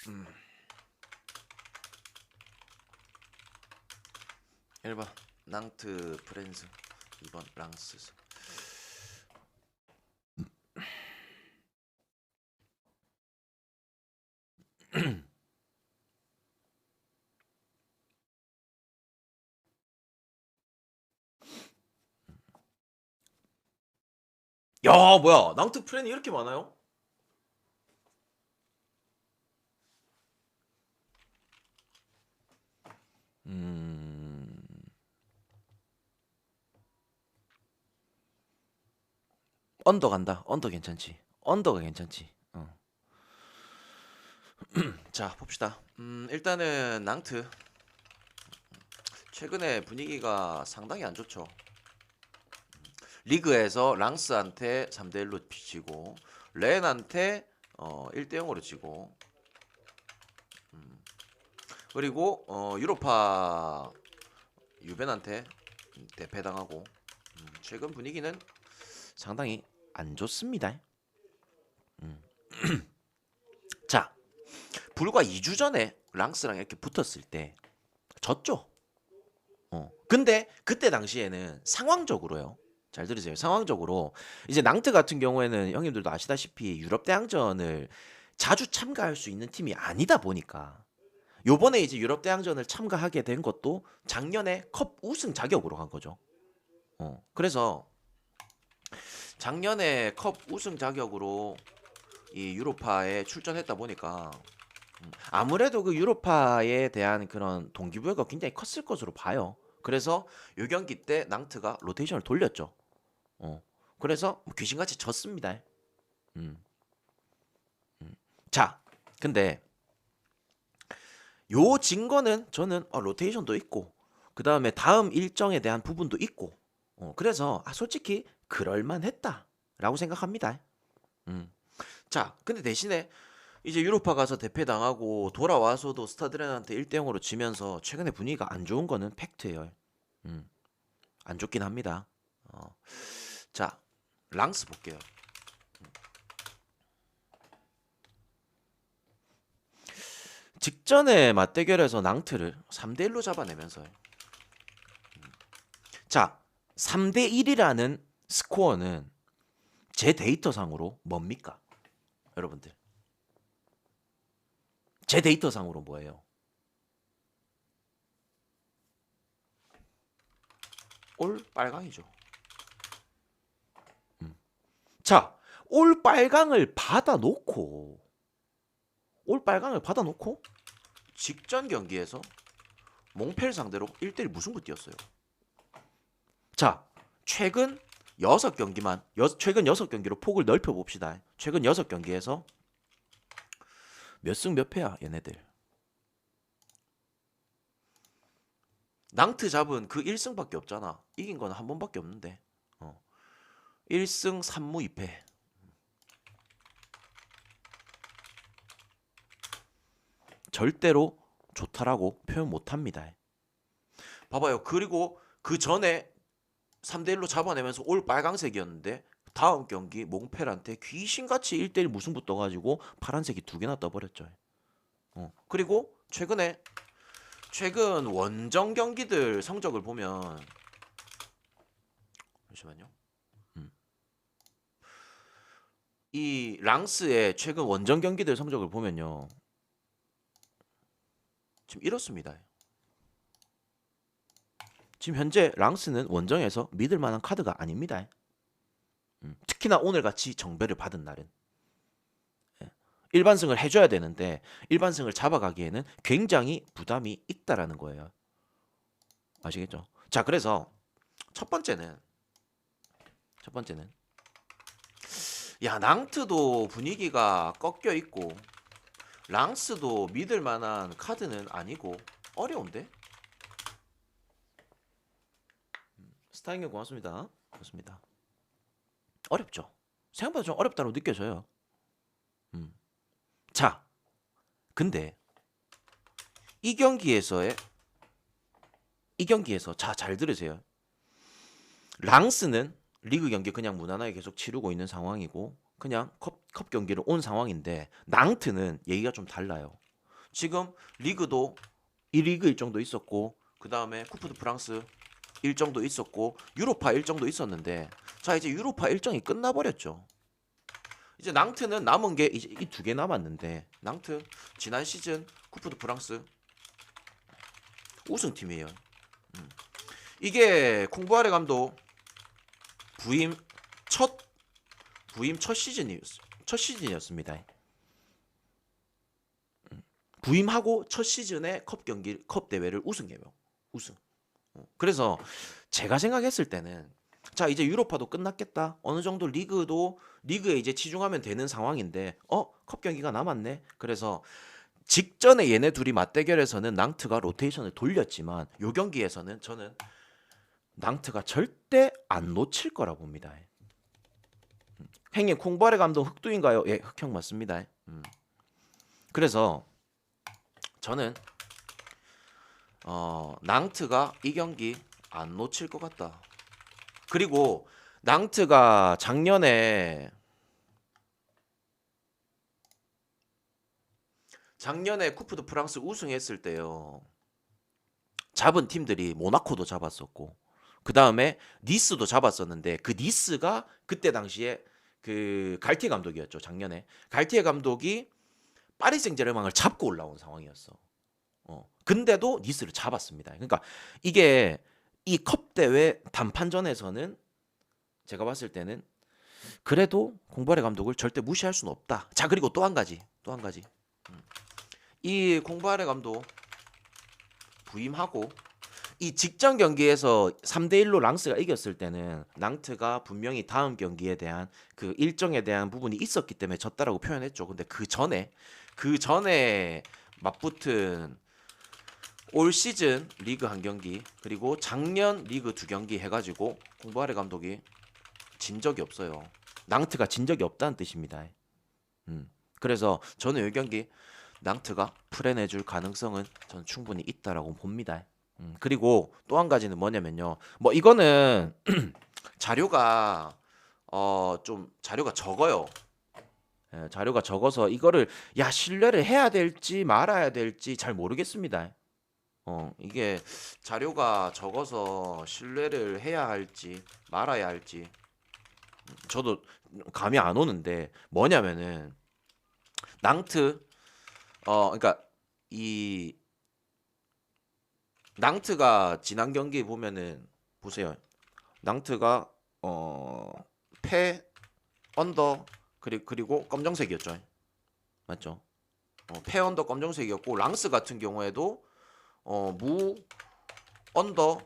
음. 1번 낭트 프렌즈, 2번 랑스. 야, 뭐야? 낭트 프렌이 이렇게 많아요? 음. 언더 간다. 언더 괜찮지. 언더가 괜찮지. 자, 봅시다. 일단은 낭트 최근에 분위기가 상당히 안 좋죠. 리그에서 랑스한테 3대 1로 지고 렌한테 1대 0으로 지고 그리고 유로파 유벤한테 대패당하고 최근 분위기는 상당히 안 좋습니다. 자, 불과 2주 전에 랑스랑 이렇게 붙었을 때 졌죠. 근데 그때 당시에는 상황적으로요. 잘 들으세요. 상황적으로 이제 낭트 같은 경우에는 형님들도 아시다시피 유럽 대항전을 자주 참가할 수 있는 팀이 아니다 보니까 요번에 이제 유럽 대항전을 참가하게 된 것도 작년에 컵 우승 자격으로 간 거죠. 그래서 작년에 컵 우승 자격으로 이 유로파에 출전했다 보니까 아무래도 그 유로파에 대한 그런 동기부여가 굉장히 컸을 것으로 봐요. 그래서 요 경기 때 낭트가 로테이션을 돌렸죠. 어. 그래서 뭐 귀신같이 졌습니다. 음. 자, 근데 요 증거는 저는 로테이션도 있고 그 다음에 다음 일정에 대한 부분도 있고 그래서 솔직히 그럴만했다라고 생각합니다. 음. 자, 근데 대신에 이제 유로파 가서 대패당하고 돌아와서도 스타드렌한테 1대 0으로 지면서 최근에 분위기가 안 좋은 거는 팩트예요. 음. 안 좋긴 합니다. 어. 자, 랑스 볼게요. 직전에 맞대결에서 낭트를 3대 1로 잡아내면서 자, 3대 1이라는 스코어는 제 데이터상으로 뭡니까? 여러분들. 제 데이터상으로 뭐예요? 올 빨강이죠. 자, 올 빨강을 받아놓고 직전 경기에서 몽펠 상대로 1대1 무승부 뛰었어요. 자, 최근 6경기만 최근 6경기로 폭을 넓혀 봅시다. 최근 6경기에서 몇 승 몇 패야, 얘네들. 낭트 잡은 그 1승밖에 없잖아. 이긴 건 한 번밖에 없는데. 1승 3무 2패. 절대로 좋다라고 표현 못 합니다. 봐봐요. 그리고 그 전에 3대 1로 잡아내면서 올 빨강색이었는데 다음 경기 몽펠한테 귀신같이 1대1 무승부 떠가지고 파란색이 2개나 떠버렸죠. 그리고 최근 원정 경기들 성적을 보면 잠시만요. 이 랑스의 최근 원정 경기들 성적을 보면요. 지금 이렇습니다. 지금 현재 랑스는 원정에서 믿을 만한 카드가 아닙니다. 특히나 오늘같이 정배를 받은 날은 일반승을 해줘야 되는데 일반승을 잡아가기에는 굉장히 부담이 있다라는 거예요. 아시겠죠? 자, 그래서 첫 번째는 야, 낭트도 분위기가 꺾여 있고 랑스도 믿을 만한 카드는 아니고 어려운데? 스타잉님 고맙습니다. 그렇습니다. 어렵죠. 생각보다 좀 어렵다고 느껴져요. 자, 근데 이 경기에서의 이 경기에서 잘 들으세요. 랑스는 리그 경기 그냥 무난하게 계속 치르고 있는 상황이고 그냥 컵 경기를 온 상황인데 낭트는 얘기가 좀 달라요. 지금 리그도 이 리그 일정도 있었고 그 다음에 쿠프 드 프랑스 일정도 있었고 유로파 일정도 있었는데 자 이제 유로파 일정이 끝나버렸죠. 이제 낭트는 남은 게 이제 이 두 개 남았는데 낭트 지난 시즌 쿠프 드 프랑스 우승팀이에요. 이게 콩부아레 감독 부임 첫 시즌이었습니다. 부임하고 첫 시즌에 컵 대회를 우승해요. 우승. 그래서 제가 생각했을 때는 자 이제 유로파도 끝났겠다. 어느 정도 리그에 이제 치중하면 되는 상황인데 컵 경기가 남았네. 그래서 직전에 얘네 둘이 맞대결에서는 낭트가 로테이션을 돌렸지만 요 경기에서는 저는 낭트가 절대 안 놓칠 거라 봅니다. 형님 콩바레 감독 흑두인가요? 예, 흑형 맞습니다. 그래서 저는 낭트가 이 경기 안 놓칠 것 같다. 그리고 낭트가 작년에 쿠프 드 프랑스 우승했을 때요. 잡은 팀들이 모나코도 잡았었고 그 다음에 니스도 잡았었는데 그 니스가 그때 당시에 그 갈티에 감독이었죠. 작년에 갈티에 감독이 파리 생제르맹을 잡고 올라온 상황이었어. 근데도 니스를 잡았습니다. 그러니까 이게 이 컵 대회 단판전에서는 제가 봤을 때는 그래도 공바레 감독을 절대 무시할 수는 없다. 자 그리고 또 한 가지. 이 공바레 감독 부임하고 이 직전 경기에서 3대1로 랑스가 이겼을 때는 낭트가 분명히 다음 경기에 대한 그 일정에 대한 부분이 있었기 때문에 졌다라고 표현했죠. 근데 그 전에 맞붙은 올 시즌 리그 한 경기 그리고 작년 리그 두 경기 해가지고 공바레 감독이 진 적이 없어요. 낭트가 진 적이 없다는 뜻입니다. 그래서 저는 이 경기 낭트가 풀어내줄 가능성은 저는 충분히 있다라고 봅니다. 그리고 또 한 가지는 뭐냐면요. 뭐 이거는 자료가 자료가 적어요. 예, 자료가 적어서 이거를 신뢰를 해야 될지 말아야 될지 잘 모르겠습니다. 이게 자료가 적어서 신뢰를 해야 할지 말아야 할지 저도 감이 안 오는데 뭐냐면은 낭트 그러니까 이 낭트가 지난 경기 보면은 보세요. 낭트가 패 언더 그리고 검정색이었죠. 맞죠? 패 언더 검정색이었고 랑스 같은 경우에도 무 언더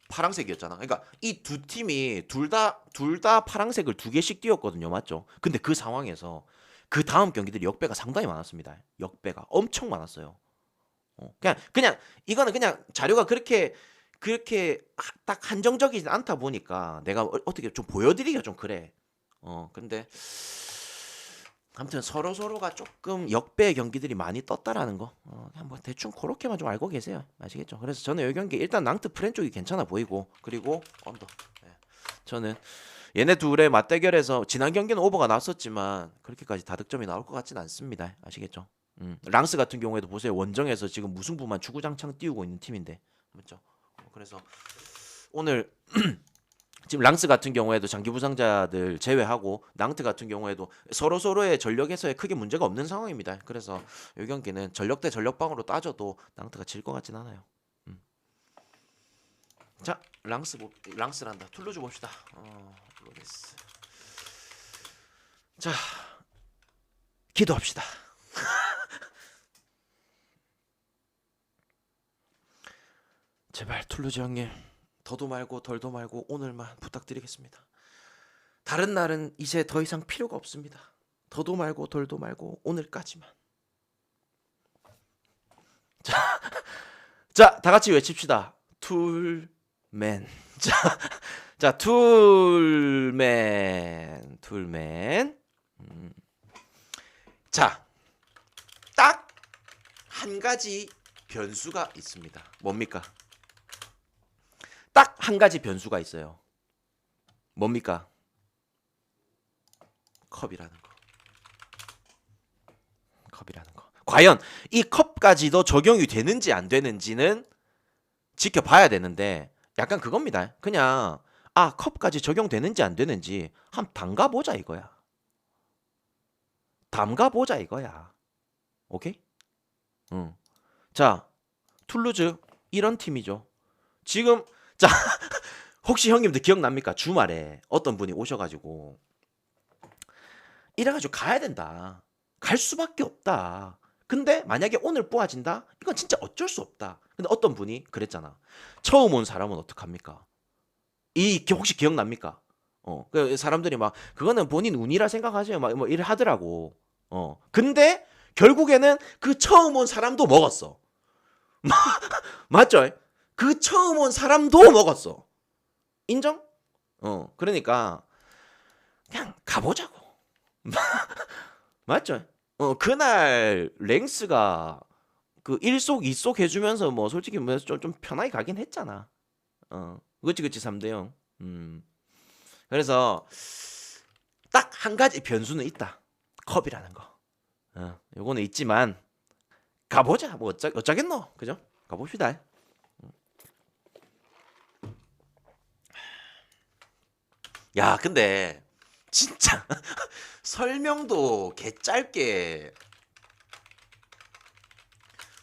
파랑색이었잖아. 그러니까 이 두 팀이 둘 다 파랑색을 두 개씩 띄웠거든요. 맞죠? 근데 그 상황에서 그 다음 경기들이 역배가 상당히 많았습니다. 역배가 엄청 많았어요. 그냥 이거는 그냥 자료가 그렇게 딱 한정적이지 않다 보니까 내가 어떻게 좀 보여드리기가 좀 그래. 근데 아무튼 서로가 조금 역배 경기들이 많이 떴다라는 거 그냥 뭐 대충 그렇게만 좀 알고 계세요. 아시겠죠? 그래서 저는 이 경기 일단 낭트 프렌 쪽이 괜찮아 보이고 그리고 언더 저는 얘네 둘의 맞대결에서 지난 경기는 오버가 났었지만 그렇게까지 다득점이 나올 것 같지는 않습니다. 아시겠죠? 랑스 같은 경우에도 보세요. 원정에서 지금 무승부만 주구장창 띄우고 있는 팀인데 맞죠? 그래서 오늘 지금 랑스 같은 경우에도 장기 부상자들 제외하고 낭트 같은 경우에도 서로의 전력 해서에 크게 문제가 없는 상황입니다. 그래서 이 경기는 전력 대 전력방으로 따져도 낭트가 질 것 같진 않아요. 자, 랑스란다. 툴루즈 봅시다. 로레스. 자, 기도합시다. 제발 툴루즈 형님 더도 말고 덜도 말고 오늘만 부탁드리겠습니다. 다른 날은 이제 더 이상 필요가 없습니다. 더도 말고 덜도 말고 오늘까지만. 자, 다 같이 외칩시다. 툴맨. 자, 툴맨. 자, 딱 한 가지 변수가 있습니다. 뭡니까? 딱 한 가지 변수가 있어요. 뭡니까? 컵이라는 거. 과연 이 컵까지도 적용이 되는지 안 되는지는 지켜봐야 되는데 약간 그겁니다. 그냥 컵까지 적용되는지 안 되는지 한번 담가보자 이거야. 담가보자 이거야. 오케이? 응. 자, 툴루즈 이런 팀이죠. 지금 자 혹시 형님들 기억납니까? 주말에 어떤 분이 오셔가지고 이래가지고 가야 된다. 갈 수밖에 없다. 근데 만약에 오늘 뽑아진다? 이건 진짜 어쩔 수 없다. 근데 어떤 분이 그랬잖아. 처음 온 사람은 어떡합니까? 이 혹시 기억납니까? 그 사람들이 막 그거는 본인 운이라 생각하세요. 막 뭐 이래 하더라고. 근데 결국에는 그 처음 온 사람도 먹었어. 맞죠? 그 처음 온 사람도 먹었어. 인정? 그러니까 그냥 가보자고. 맞죠? 그날 랭스가 그 1속, 2속 해주면서 뭐 솔직히 뭐 좀 편하게 가긴 했잖아. 그치 3대 0. 그래서 딱 한 가지 변수는 있다. 컵이라는 거. 요거는 있지만 가보자. 뭐 어쩌겠노. 그죠? 가봅시다. 야, 근데 진짜 설명도 개 짧게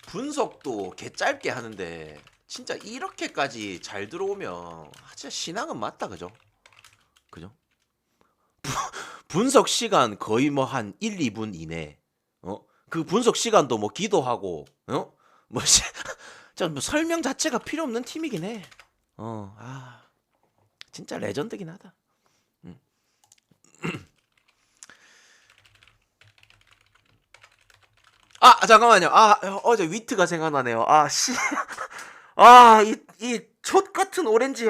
분석도 개 짧게 하는데 진짜 이렇게까지 잘 들어오면 진짜 신앙은 맞다. 그죠? 그죠? 분석 시간 거의 뭐 한 1, 2분 이내. 그 분석 시간도 뭐 기도하고, 뭐, 뭐 설명 자체가 필요 없는 팀이긴 해. 진짜 레전드긴 하다. 음. 잠깐만요. 어제 위트가 생각나네요. 씨. 촛 같은 오렌지.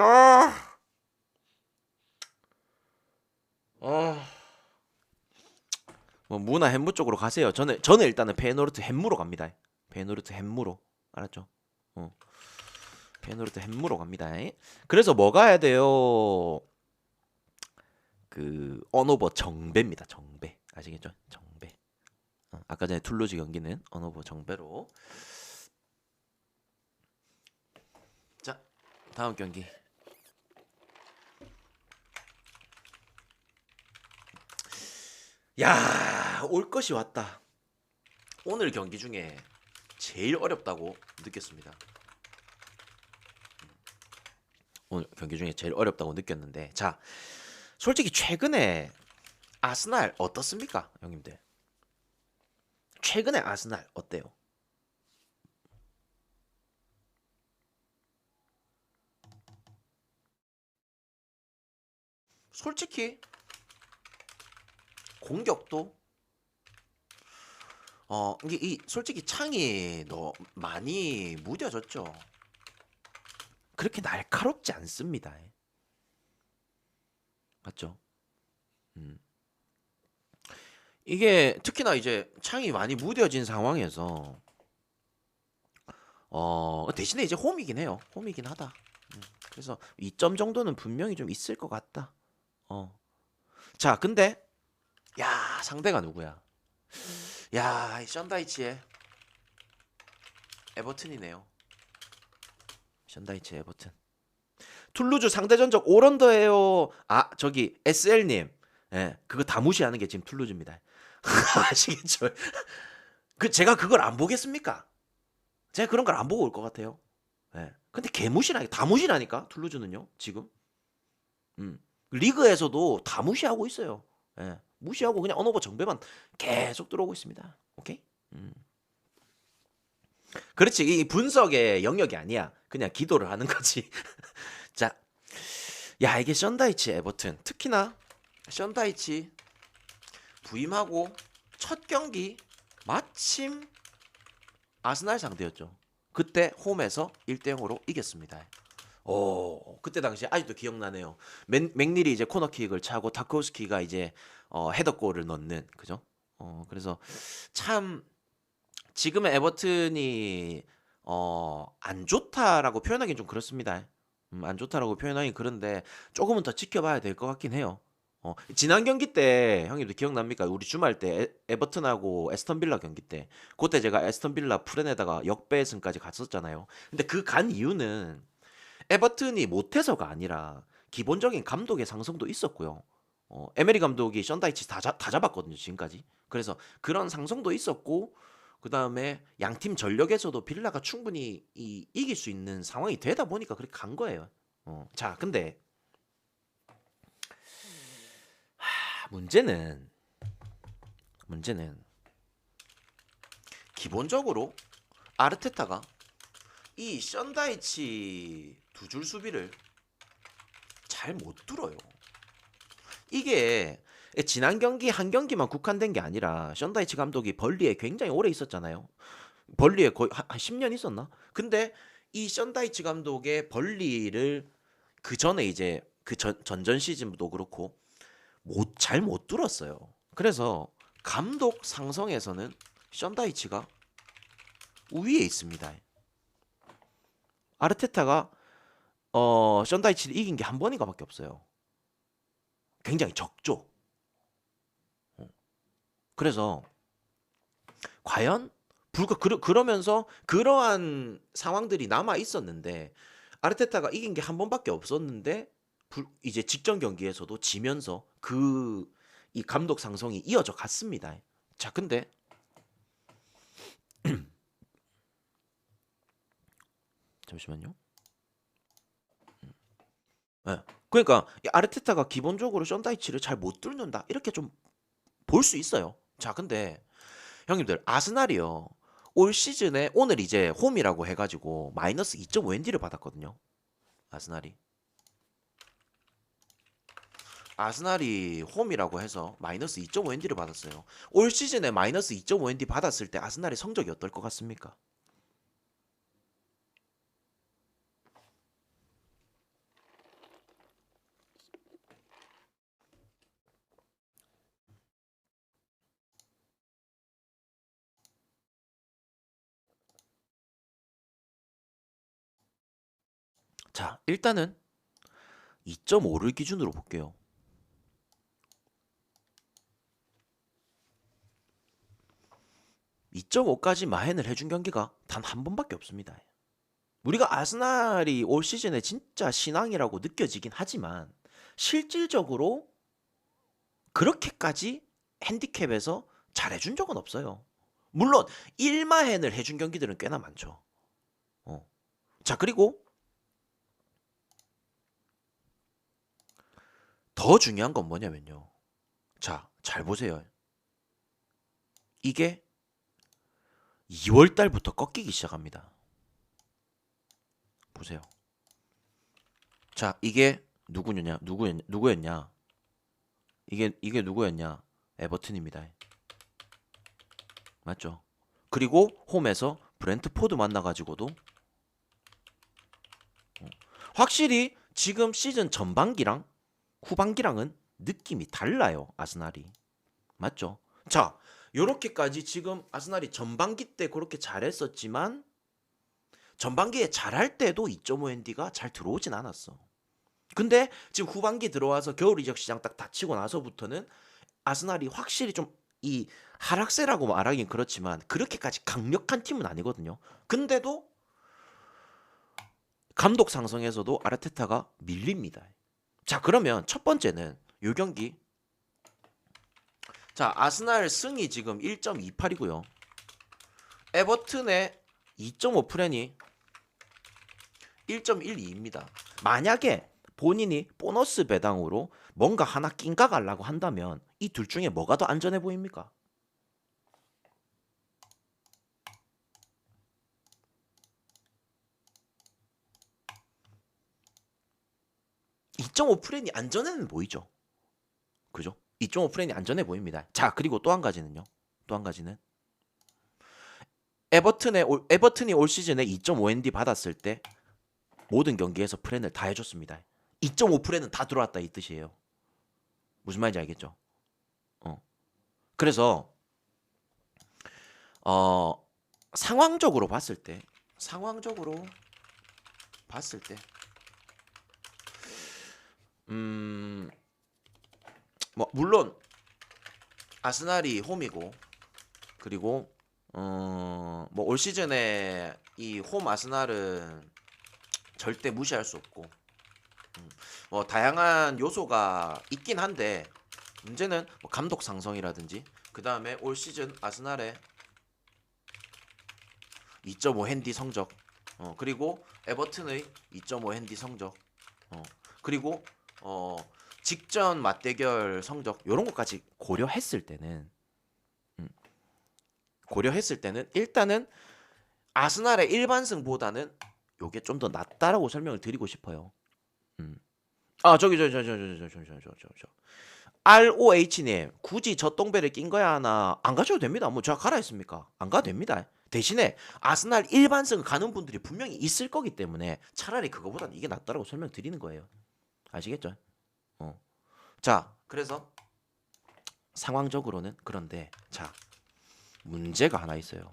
뭐 무나 햄무 쪽으로 가세요. 저는 일단은 페노르트 햄무로 갑니다. 페노르트 햄무로. 알았죠? 페노르트 햄무로 갑니다. 그래서 뭐 가야 돼요? 그 언오버 정배입니다. 정배. 아시겠죠? 정배. 아까 전에 툴루즈 경기는 언오버 정배로. 자, 다음 경기. 야, 올 것이 왔다. 오늘 경기 중에 제일 어렵다고 느꼈습니다. 오늘 경기 중에 제일 어렵다고 느꼈는데, 자, 솔직히 최근에 아스날 어떻습니까, 형님들? 최근에 아스날 어때요? 솔직히 공격도 이게 솔직히 창이 너 많이 무뎌졌죠. 그렇게 날카롭지 않습니다. 맞죠? 음. 이게 특히나 이제 창이 많이 무뎌진 상황에서 대신에 이제 홈이긴 해요. 홈이긴 하다. 그래서 2점 정도는 분명히 좀 있을 것 같다. 자, 근데 야, 상대가 누구야? 야, 이 션다이치의 에버튼이네요. 션다이치 에버튼. 툴루즈 상대 전적 5런더예요. 저기 SL님. 예, 그거 다 무시하는 게 지금 툴루즈입니다. 아시겠죠? 제가 그걸 안 보겠습니까? 제가 그런 걸 안 보고 올 것 같아요. 예. 근데 개무시라니까. 다 무시라니까. 툴루즈는요. 지금. 리그에서도 다 무시하고 있어요. 예. 무시하고 그냥 언어버 정배만 계속 들어오고 있습니다. 오케이? 그렇지. 이 분석의 영역이 아니야. 그냥 기도를 하는 거지. 자, 야, 이게 션다이치 에버튼. 특히나 션다이치 부임하고 첫 경기 마침 아스날 상대였죠. 그때 홈에서 1대 0으로 이겼습니다. 그때 당시에 아직도 기억나네요. 맥닐이 이제 코너킥을 차고 다코스키가 이제 헤더골을 넣는, 그죠? 그래서 참 지금의 에버튼이 안 좋다라고 표현하기는 좀 그렇습니다. 안 좋다라고 표현하기 그런데 조금은 더 지켜봐야 될 것 같긴 해요. 지난 경기 때 형님도 기억납니까? 우리 주말 때 에버튼하고 에스턴 빌라 경기 때 그때 제가 에스턴 빌라 프렌에다가 역배승까지 갔었잖아요. 근데 그 간 이유는 에버튼이 못해서가 아니라 기본적인 감독의 상성도 있었고요. 에메리 감독이 션다이치 다 잡았거든요, 지금까지. 그래서 그런 상성도 있었고 그 다음에 양팀 전력에서도 빌라가 충분히 이길 수 있는 상황이 되다 보니까 그렇게 간 거예요. 자, 근데 문제는 기본적으로 아르테타가 이 션다이치 두 줄 수비를 잘 못 뚫어요. 이게 지난 경기 한 경기만 국한된 게 아니라 션다이치 감독이 벌리에 굉장히 오래 있었잖아요. 벌리에 거의 한 10년 있었나? 근데 이 션다이치 감독의 벌리를 그 전에 이제 그 전전 시즌도 그렇고 잘 못 뚫었어요. 그래서 감독 상성에서는 션다이치가 우위에 있습니다. 아르테타가 션다이치를 이긴 게 한 번인가밖에 없어요. 굉장히 적죠. 그래서 과연 그러면서 그러한 상황들이 남아 있었는데 아르테타가 이긴 게 한 번밖에 없었는데 이제 직전 경기에서도 지면서 이 감독 상성이 이어져 갔습니다. 자, 근데 잠시만요. 네. 그러니까 이 아르테타가 기본적으로 션다이치를 잘 못 뚫는다 이렇게 좀 볼 수 있어요. 자, 근데 형님들 아스날이요. 올 시즌에 오늘 이제 홈이라고 해가지고 마이너스 2.5엔디를 받았거든요. 아스날이 홈이라고 해서 마이너스 2.5엔디를 받았어요. 올 시즌에 마이너스 2.5엔디 받았을 때 아스날의 성적이 어떨 것 같습니까? 자, 일단은 2.5를 기준으로 볼게요. 2.5까지 마행을 해준 경기가 단 한 번밖에 없습니다. 우리가 아스날이 올 시즌에 진짜 신앙이라고 느껴지긴 하지만 실질적으로 그렇게까지 핸디캡에서 잘해준 적은 없어요. 물론 1마행을 해준 경기들은 꽤나 많죠. 어. 자, 그리고 더 중요한 건 뭐냐면요. 자, 잘 보세요. 이게 2월 달부터 꺾이기 시작합니다. 보세요. 자, 이게 누구였냐? 이게 누구였냐? 에버튼입니다. 맞죠? 그리고 홈에서 브렌트포드 만나가지고도 확실히 지금 시즌 전반기랑 후반기랑은 느낌이 달라요. 아스날이. 맞죠? 자, 요렇게까지 지금 아스날이 전반기 때 그렇게 잘했었지만 전반기에 잘할 때도 2.5엔디가 잘 들어오진 않았어. 근데 지금 후반기 들어와서 겨울 이적 시장 딱 닫히고 나서부터는 아스날이 확실히 좀 이 하락세라고 말하긴 그렇지만 그렇게까지 강력한 팀은 아니거든요. 근데도 감독 상성에서도 아르테타가 밀립니다. 자, 그러면 첫 번째는 요 경기. 자, 아스날 승이 지금 1.28이고요. 에버튼의 2.5 프렌이 1.12입니다. 만약에 본인이 보너스 배당으로 뭔가 하나 낀가 가려고 한다면 이 둘 중에 뭐가 더 안전해 보입니까? 2.5 프렌이 안전해는 보이죠. 그죠? 2.5 프렌이 안전해 보입니다. 자, 그리고 또 한 가지는요. 또 한 가지는 에버튼이 올 시즌에 2.5엔디 받았을 때 모든 경기에서 프렌을 다 해줬습니다. 2.5 프렌은 다 들어왔다 이 뜻이에요. 무슨 말인지 알겠죠? 어. 그래서 어 상황적으로 봤을 때 음 뭐 물론 아스날이 홈이고 그리고 뭐 올 시즌에 이 홈 아스날은 절대 무시할 수 없고 뭐 다양한 요소가 있긴 한데 문제는 뭐 감독 상성이라든지 그 다음에 올 시즌 아스날의 2.5 핸디 성적 그리고 에버튼의 2.5 핸디 성적 그리고 어, 직전 맞대결 성적 이런 것까지 음, 고려했을 때는 일단은 아스날의 일반승보다는 요게 좀 더 낫다라고 설명을 드리고 싶어요. 아 저기 저 ROH님 굳이 저 똥배를 낀 거야 하나 안 가셔도 됩니다. 뭐 제가 가라 했습니까? 안 가도 됩니다. 대신에 아스날 일반승 가는 분들이 분명히 있을 거기 때문에 차라리 그거보단 이게 낫다라고 설명드리는 거예요. 아시겠죠? 자 그래서 상황적으로는 그런데 자 문제가 하나 있어요.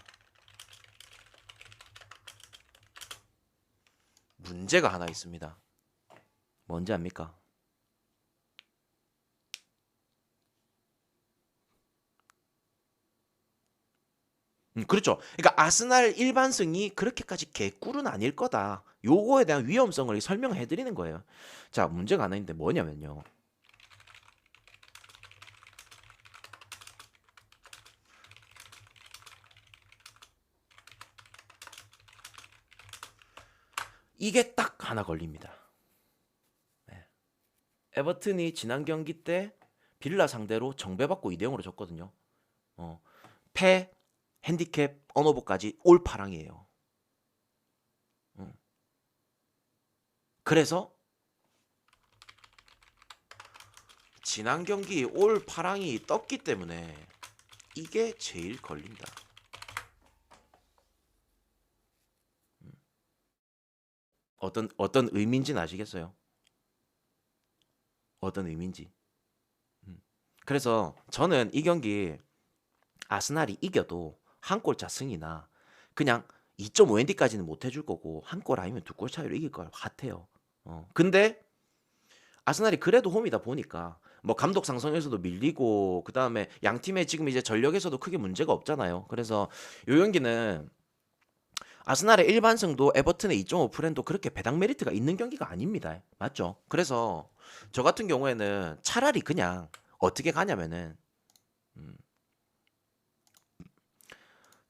문제가 하나 있습니다. 뭔지 압니까? 그렇죠. 그러니까 아스날 일반승이 그렇게까지 개꿀은 아닐 거다. 요거에 대한 위험성을 설명해 드리는 거예요. 자, 문제가 하나 있는데 뭐냐면요. 이게 딱 하나 걸립니다. 네. 에버튼이 지난 경기 때 빌라 상대로 정배받고 2대 0으로 졌거든요. 패, 핸디캡, 언오버까지 올파랑이에요. 그래서 지난 경기 올파랑이 떴기 때문에 이게 제일 걸린다. 어떤 의미인지는 아시겠어요? 어떤 의미인지. 그래서 저는 이 경기 아스날이 이겨도 한 골차 승이나 그냥 2.5엔디까지는 못 해줄 거고 한 골 아니면 두 골 차이로 이길 것 같아요. 근데 아스날이 그래도 홈이다 보니까 뭐 감독 상성에서도 밀리고 그 다음에 양 팀의 지금 이제 전력에서도 크게 문제가 없잖아요. 그래서 요 경기는 아스날의 일반승도 에버튼의 2.5 프랜도 그렇게 배당 메리트가 있는 경기가 아닙니다. 맞죠? 그래서 저 같은 경우에는 차라리 그냥 어떻게 가냐면은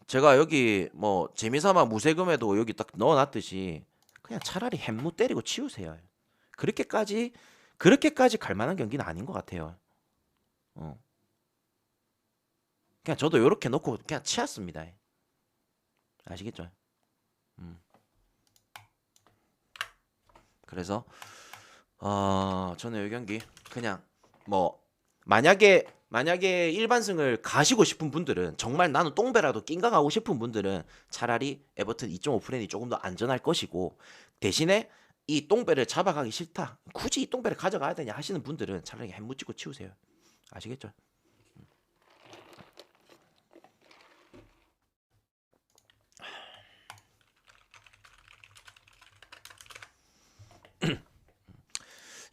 제가 여기 뭐 재미삼아 무세금에도 여기 딱 넣어놨듯이 그냥 차라리 햄무 때리고 치우세요. 그렇게까지 그렇게까지 갈 만한 경기는 아닌 것 같아요. 어. 그냥 저도 요렇게 놓고 그냥 치웠습니다. 아시겠죠? 음. 그래서 저는 이 경기 그냥 뭐 만약에 일반승을 가시고 싶은 분들은 정말 나는 똥배라도 낑가 가고 싶은 분들은 차라리 에버튼 2.5 프랜이 조금 더 안전할 것이고 대신에 이 똥배를 잡아가기 싫다. 굳이 이 똥배를 가져가야 되냐 하시는 분들은 차라리 햄 묻히고 치우세요. 아시겠죠?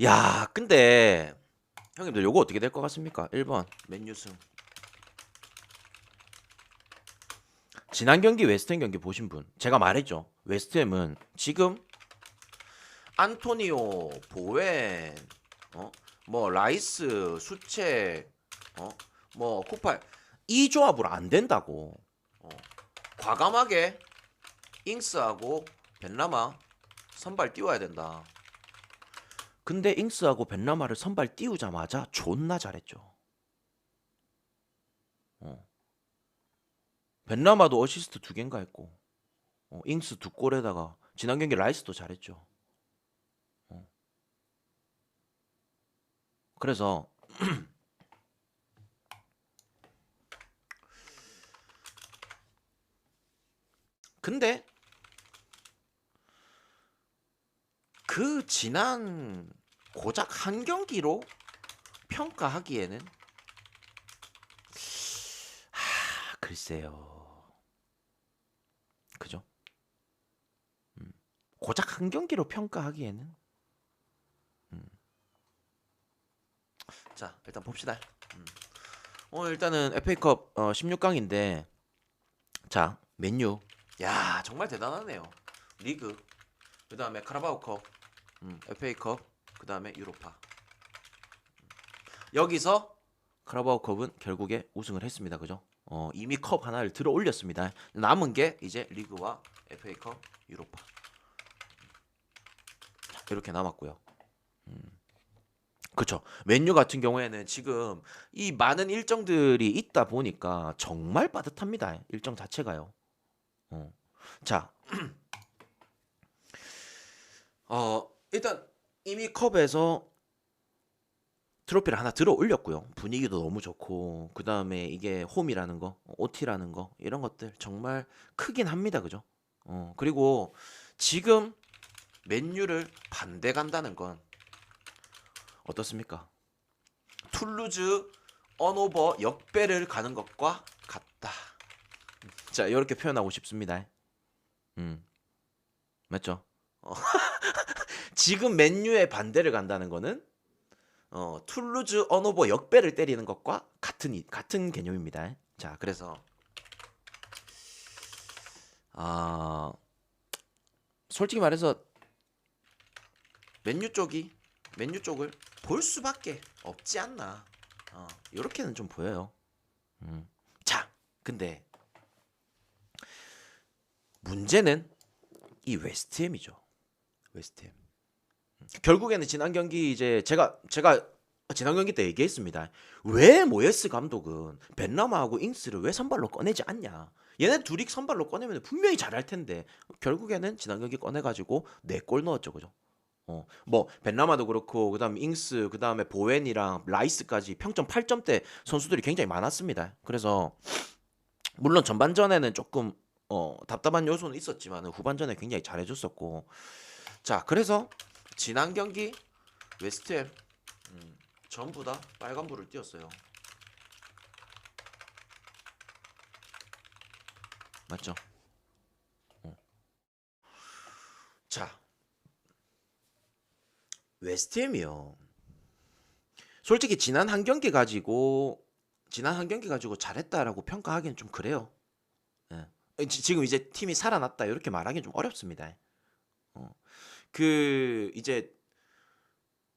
야, 근데 형님들 요거 어떻게 될 것 같습니까? 1번 맨유승. 지난 경기 웨스트햄 경기 보신 분 제가 말했죠. 웨스트햄은 지금 안토니오, 보웬, 어? 뭐 라이스, 수책, 어? 뭐 쿠팔 이 조합으로 안 된다고. 어. 과감하게 잉스하고 벤라마 선발 띄워야 된다. 근데 잉스하고 벤라마를 선발 띄우자마자 존나 잘했죠. 어. 벤라마도 어시스트 두 개인가 했고, 잉스 두 골에다가 지난 경기 라이스도 잘했죠. 어. 그래서 근데 그 지난 고작 한 경기로 평가하기에는 글쎄요. 그죠? 고작 한 경기로 평가하기에는 자, 일단 봅시다. 일단은 FA컵 16강인데 자, 맨유. 야, 정말 대단하네요. 리그, 그다음에 카라바오컵, FA컵, 그다음에 유로파. 여기서 카라바오컵은 결국에 우승을 했습니다. 그죠? 이미 컵 하나를 들어 올렸습니다. 남은 게 이제 리그와 FA컵, 유로파. 자, 이렇게 남았고요. 그렇죠. 맨유 같은 경우에는 지금 이 많은 일정들이 있다 보니까 정말 빠듯합니다. 일정 자체가요. 어. 자, 일단 이미 컵에서 트로피를 하나 들어 올렸고요. 분위기도 너무 좋고 그 다음에 이게 홈이라는 거, OT라는 거 이런 것들 정말 크긴 합니다. 그죠? 그리고 지금 맨유를 반대 간다는 건 어떻습니까? 툴루즈 언오버 역배를 가는 것과 같다. 자, 이렇게 표현하고 싶습니다. 맞죠? 지금 맨유의 반대를 간다는 거는 툴루즈 언오버 역배를 때리는 것과 같은 개념입니다. 자, 그래서 솔직히 말해서 맨유 쪽을 볼 수밖에 없지 않나. 이렇게는 좀 보여요. 자, 근데 문제는 이 웨스트햄이죠. 웨스트햄. 결국에는 지난 경기 이제 제가 지난 경기 때 얘기했습니다. 왜 모예스 감독은 벤라마하고 잉스를 왜 선발로 꺼내지 않냐? 얘네 둘이 선발로 꺼내면 분명히 잘할 텐데 결국에는 지난 경기 꺼내가지고 4골 넣었죠, 그죠? 뭐 벤라마도 그렇고 그다음 잉스 그다음에 보웬이랑 라이스까지 평점 8점대 선수들이 굉장히 많았습니다. 그래서 물론 전반전에는 조금 답답한 요소는 있었지만 후반전에 굉장히 잘해줬었고 자 그래서 지난 경기 웨스트햄 전부 다 빨간불을 띄웠어요. 맞죠? 자 웨스트햄이요. 솔직히 지난 한 경기 가지고 잘했다라고 평가하기는 좀 그래요. 예. 지금 이제 팀이 살아났다 이렇게 말하기는 좀 어렵습니다. 어. 그 이제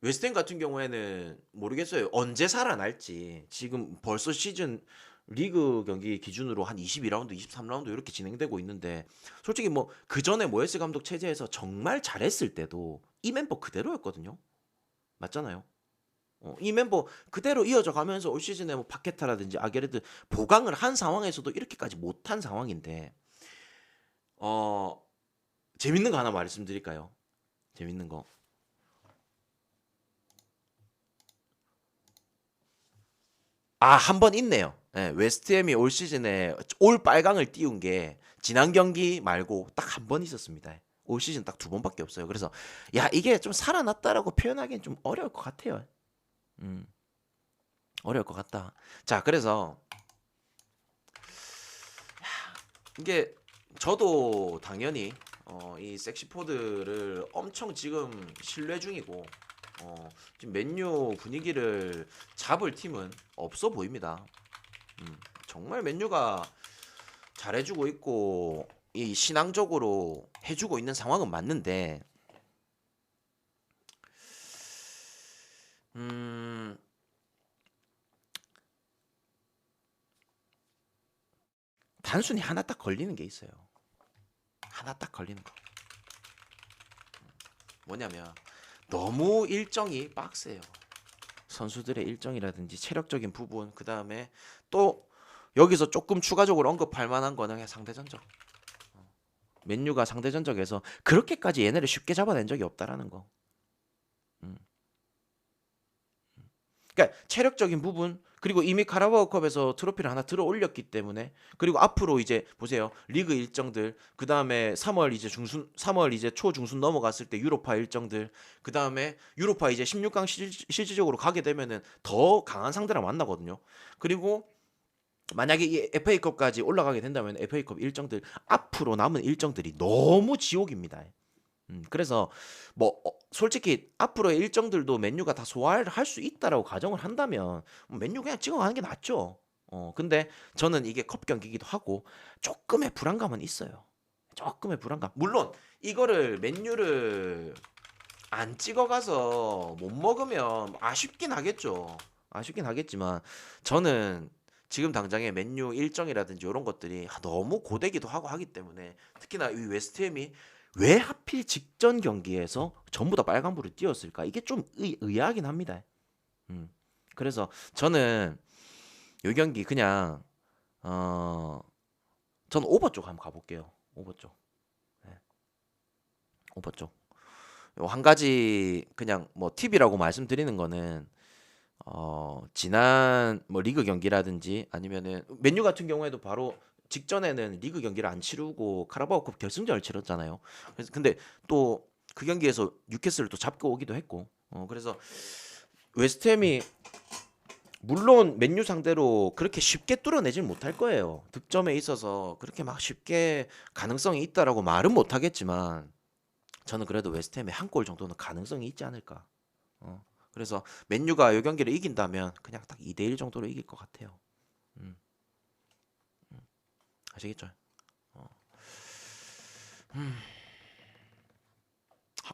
웨스트햄 같은 경우에는 모르겠어요. 언제 살아날지. 지금 벌써 시즌 리그 경기 기준으로 한 22라운드, 23라운드 이렇게 진행되고 있는데 솔직히 뭐 그 전에 모예스 감독 체제에서 정말 잘했을 때도 이 멤버 그대로였거든요. 맞잖아요. 이 멤버 그대로 이어져 가면서 올 시즌에 뭐 파케타라든지 아게르드 보강을 한 상황에서도 이렇게까지 못한 상황인데 어 재밌는 거 하나 말씀드릴까요? 재밌는 거. 한 번 있네요. 예, 웨스트햄이 올 시즌에 올 빨강을 띄운 게 지난 경기 말고 딱 한 번 있었습니다. 올 시즌 딱 2번밖에 없어요. 그래서 야 이게 좀 살아났다라고 표현하기는 좀 어려울 것 같아요. 음, 어려울 것 같다. 자, 그래서 이게 저도 당연히 이 섹시포드를 엄청 지금 신뢰 중이고 지금 맨유 분위기를 잡을 팀은 없어 보입니다. 정말 맨유가 잘해주고 있고 이 신앙적으로 해주고 있는 상황은 맞는데 음, 단순히 하나 딱 걸리는 게 있어요. 하나 딱 걸리는 거. 뭐냐면 너무 일정이 빡세요. 선수들의 일정이라든지 체력적인 부분 그 다음에 또 여기서 조금 추가적으로 언급할 만한 거는 그냥 상대 전적. 맨유가 상대 전적에서 그렇게까지 얘네를 쉽게 잡아낸 적이 없다라는 거. 음. 그러니까 체력적인 부분 그리고 이미 카라바오컵에서 트로피를 하나 들어 올렸기 때문에 그리고 앞으로 이제 보세요 리그 일정들 그 다음에 3월 이제 초중순 넘어갔을 때 유로파 일정들 그 다음에 유로파 이제 16강 실질적으로 가게 되면은 더 강한 상대랑 만나거든요. 그리고 만약에 이 FA컵까지 올라가게 된다면 FA컵 일정들 앞으로 남은 일정들이 너무 지옥입니다. 그래서 뭐 솔직히 앞으로의 일정들도 맨유가 다 소화를 할 수 있다라고 가정을 한다면 맨유 그냥 찍어가는 게 낫죠. 근데 저는 이게 컵 경기이기도 하고 조금의 불안감은 있어요. 조금의 불안감. 물론 이거를 맨유를 안 찍어가서 못 먹으면 아쉽긴 하겠죠. 아쉽긴 하겠지만 저는 지금 당장의 맨유 일정이라든지 이런 것들이 너무 고되기도 하고 하기 때문에 특히나 이 웨스트햄이 왜 하필 직전 경기에서 전부 다 빨간불을 띄웠을까? 이게 좀 의아하긴 합니다. 그래서 저는 이 경기 그냥 저는 오버 쪽 한번 가볼게요. 오버 쪽. 네. 오버 쪽. 한 가지 그냥 뭐 팁이라고 말씀드리는 거는 지난 뭐 리그 경기라든지 아니면은 맨유 같은 경우에도 바로 직전에는 리그 경기를 안 치르고 카라바오컵 결승전을 치렀잖아요. 그래서 근데 또 그 경기에서 뉴캐슬을 또 잡고 오기도 했고, 그래서 웨스트햄이 물론 맨유 상대로 그렇게 쉽게 뚫어내질 못할 거예요. 득점에 있어서 그렇게 막 쉽게 가능성이 있다라고 말은 못하겠지만 저는 그래도 웨스트햄에 한 골 정도는 가능성이 있지 않을까. 그래서 맨유가 이 경기를 이긴다면 그냥 딱 2대1 정도로 이길 것 같아요. 음, 아시겠죠? 어. 음,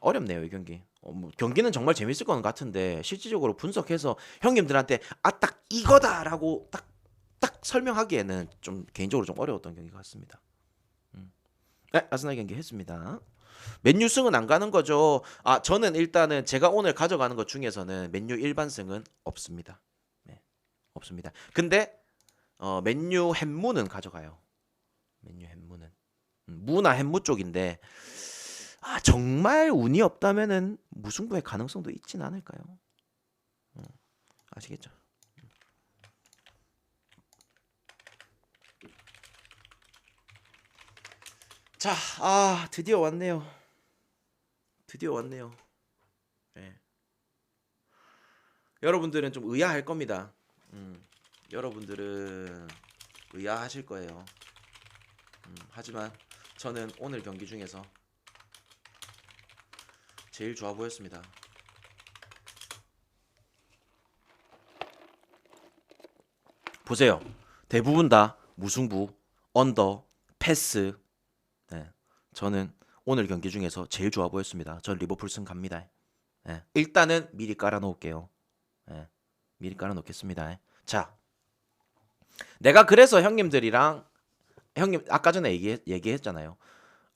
어렵네요, 이 경기. 뭐 경기는 정말 재밌을 것 같은데 실질적으로 분석해서 형님들한테 딱 이거다라고 딱 설명하기에는 좀 개인적으로 좀 어려웠던 경기 같습니다. 네, 아스날 경기 했습니다. 맨유 승은 안 가는 거죠. 저는 일단은 제가 오늘 가져가는 것 중에서는 맨유 일반승은 없습니다. 네, 없습니다. 근데 맨유 햄무는 가져가요. 맨유 햄무는 무나 햄무 쪽인데 정말 운이 없다면은 무승부의 가능성도 있진 않을까요? 아시겠죠? 자, 드디어 왔네요. 드디어 왔네요. 네. 여러분들은 좀 의아할 겁니다. 여러분들은 의아하실 거예요. 하지만 저는 오늘 경기 중에서 제일 좋아 보였습니다. 보세요. 대부분 다 무승부, 언더, 패스. 네. 저는 오늘 경기 중에서 제일 좋아 보였습니다. 전 리버풀 승 갑니다. 네. 일단은 미리 깔아놓을게요. 네. 미리 깔아놓겠습니다. 자, 내가 그래서 형님들이랑 형님 아까 전에 얘기했잖아요.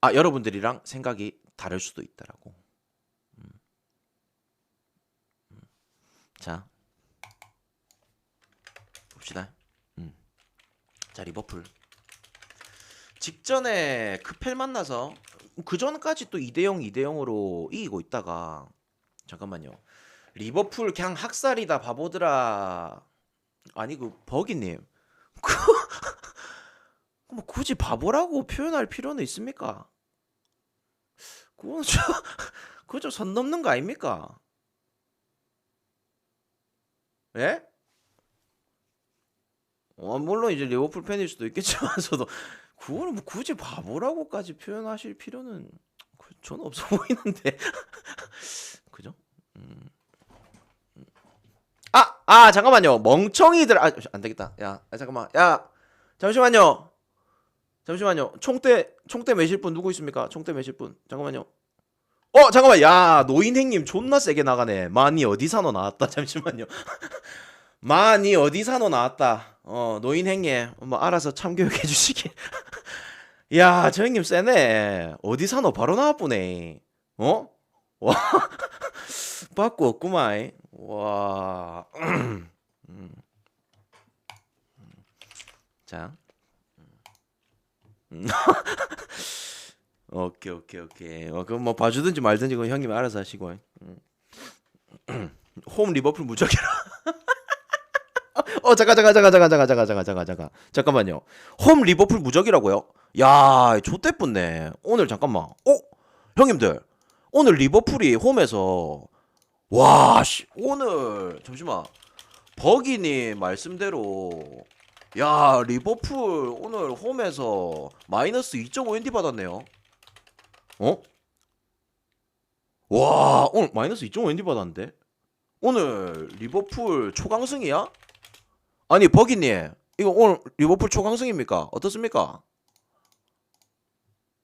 여러분들이랑 생각이 다를 수도 있다라고. 자, 봅시다. 자, 리버풀 직전에 크펠 만나서 그 전까지 또 2대0 2대0으로 이기고 있다가 잠깐만요. 리버풀 그냥 학살이다 바보들아. 아니 그 버기님 뭐 굳이 바보라고 표현할 필요는 있습니까? 그건 그거 좀 선 넘는 거 아닙니까? 예? 물론 이제 리버풀 팬일 수도 있겠지만서도 그거는 뭐 굳이 바보라고까지 표현하실 필요는 저는 없어 보이는데. 그죠? 잠깐만요. 멍청이들. 안 되겠다. 야, 잠깐만. 야, 잠시만요. 총대 매실 분 누구 있습니까? 총대 매실 분. 잠깐만요. 잠깐만. 야, 노인행님 존나 세게 나가네. 많이 어디 사노 나왔다. 잠시만요. 많이 어디 사노 나왔다. 노인행님 뭐 알아서 참교육해 주시길. 야, 저 형님 세네. 어디 사노 바로 나와보네. 와, 받고 없구만. 와. 자. 오케이. 그럼 뭐 봐주든지 말든지 그건 형님이 알아서 하시고. 홈 리버풀 무적이라. 잠깐만요. 홈 리버풀 무적이라고요? 야, 좆대뿐네. 오늘 잠깐만. 형님들. 오늘 리버풀이 홈에서 오늘 잠시만. 버기님 말씀대로 리버풀 오늘 홈에서 마이너스 2.5 ND 받았네요. 와, 오늘 마이너스 2.5ND 받았는데? 오늘 리버풀 초강승이야? 아니, 버기님. 이거 오늘 리버풀 초강승입니까? 어떻습니까?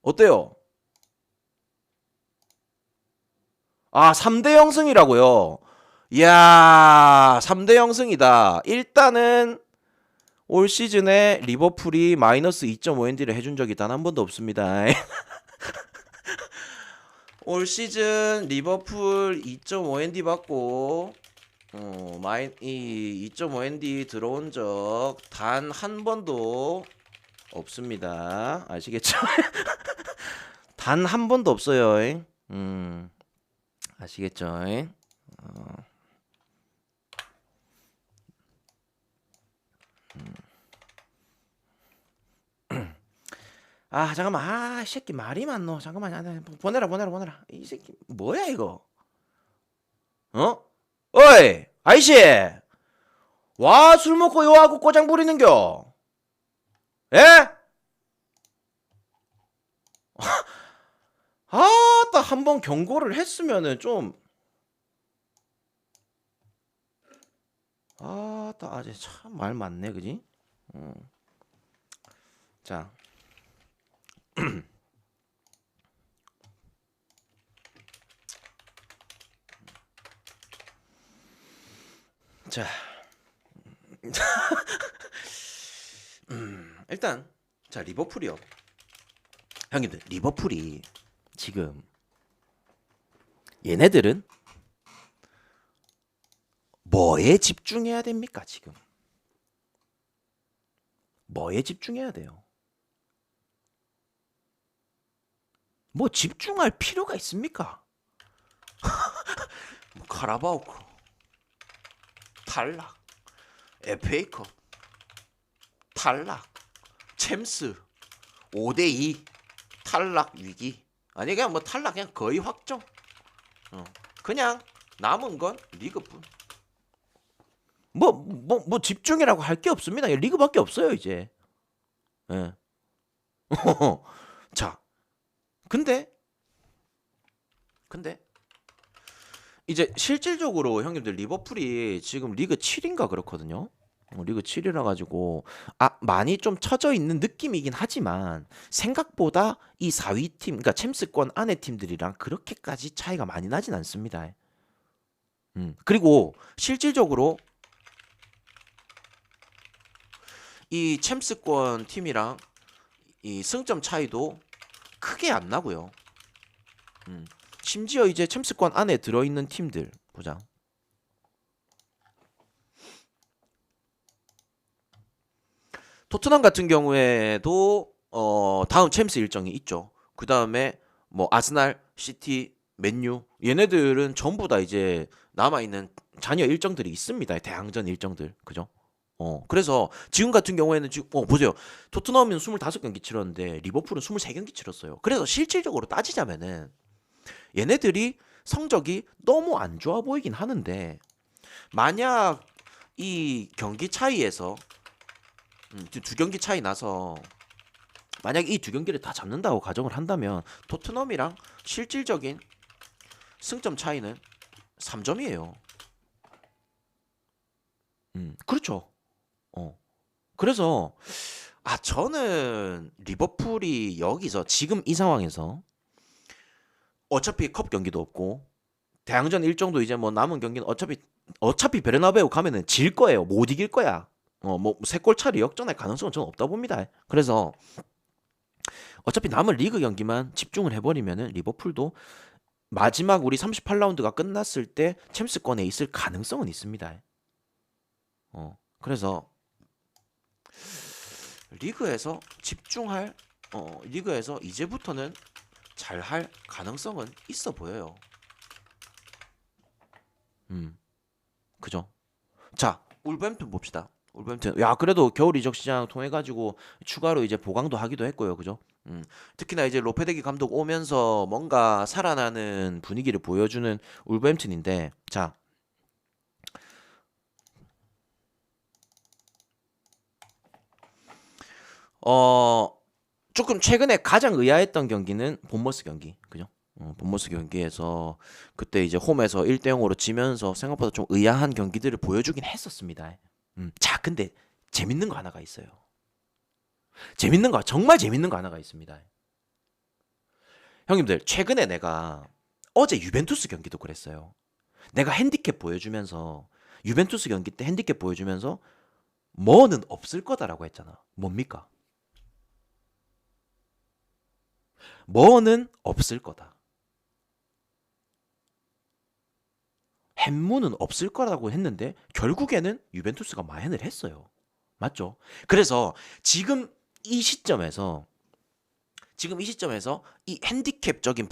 어때요? 아, 3대 0승이라고요? 이야, 3대 0승이다. 일단은 올 시즌에 리버풀이 마이너스 2.5ND를 해준 적이 단 한 번도 없습니다. 올 시즌 리버풀 2.5ND 받고 이 2.5ND 들어온 적 단 한 번도 없습니다. 아시겠죠? 단 한 번도 없어요. 아시겠죠? 아, 잠깐만. 아, 이 새끼 말이 많노. 잠깐만. 보내라. 이 새끼 뭐야 이거? 어? 어이, 아이씨. 와, 술 먹고 요하고 꼬장 부리는겨. 예? 아따, 한번 경고를 했으면은 좀. 아따, 아재 참 말 많네, 그지? 자. 자. 일단 자, 리버풀이요. 형님들, 리버풀이 지금 얘네들은 뭐에 집중해야 됩니까, 지금? 뭐에 집중해야 돼요? 뭐 집중할 필요가 있습니까? 카라바오컵 탈락, FA컵 탈락, 챔스 5대2 탈락 위기. 아니, 그냥 뭐 탈락 그냥 거의 확정. 그냥 남은 건 리그뿐. 뭐 집중이라고 할 게 없습니다. 리그밖에 없어요 이제. 예. 자, 근데 이제 실질적으로 형님들 리버풀이 지금 리그 7인가 그렇거든요. 리그 7이라 가지고 많이 좀 처져 있는 느낌이긴 하지만 생각보다 이 4위 팀, 그러니까 챔스권 안에 팀들이랑 그렇게까지 차이가 많이 나진 않습니다. 그리고 실질적으로 이 챔스권 팀이랑 이 승점 차이도 크게 안 나고요. 심지어 이제 챔스권 안에 들어있는 팀들 보자. 토트넘 같은 경우에도 다음 챔스 일정이 있죠. 그 다음에 뭐 아스날, 시티, 맨유 얘네들은 전부 다 이제 남아있는 잔여 일정들이 있습니다. 대항전 일정들, 그죠? 그래서 지금 같은 경우에는 지금 보세요. 토트넘은 25경기 치렀는데 리버풀은 23경기 치렀어요. 그래서 실질적으로 따지자면은 얘네들이 성적이 너무 안 좋아 보이긴 하는데, 만약 이 경기 차이에서 두 경기 차이 나서 만약 이 두 경기를 다 잡는다고 가정을 한다면 토트넘이랑 실질적인 승점 차이는 3점이에요. 그렇죠. 그래서 저는 리버풀이 여기서 지금 이 상황에서 어차피 컵 경기도 없고 대항전 일정도 이제 뭐 남은 경기는 어차피 베르나베우 가면은 질 거예요. 못 이길 거야. 뭐 세 골 차로 역전할 가능성은 저는 없다 봅니다. 그래서 어차피 남은 리그 경기만 집중을 해버리면은 리버풀도 마지막 우리 38라운드가 끝났을 때 챔스권에 있을 가능성은 있습니다. 그래서 리그에서 집중할 리그에서 이제부터는 잘할 가능성은 있어 보여요. 그죠? 자, 울버햄튼 봅시다. 울버햄튼, 야, 그래도 겨울 이적 시장 통해 가지고 추가로 이제 보강도 하기도 했고요, 그죠? 특히나 이제 로페데기 감독 오면서 뭔가 살아나는 분위기를 보여주는 울버햄튼인데, 자, 조금 최근에 가장 의아했던 경기는 본머스 경기, 그죠? 본머스 경기에서 그때 이제 홈에서 1대 0으로 지면서 생각보다 좀 의아한 경기들을 보여주긴 했었습니다. 자, 근데 재밌는 거 하나가 있어요. 정말 재밌는 거 하나가 있습니다. 형님들, 최근에 내가 어제 유벤투스 경기도 그랬어요. 내가 핸디캡 보여주면서 유벤투스 경기 때 핸디캡 보여주면서 뭐는 없을 거다라고 했잖아. 뭡니까? 뭐는 없을 거다. 햄무는 없을 거라고 했는데 결국에는 유벤투스가 마연을 했어요. 맞죠? 그래서 이 시점에서 이 핸디캡적인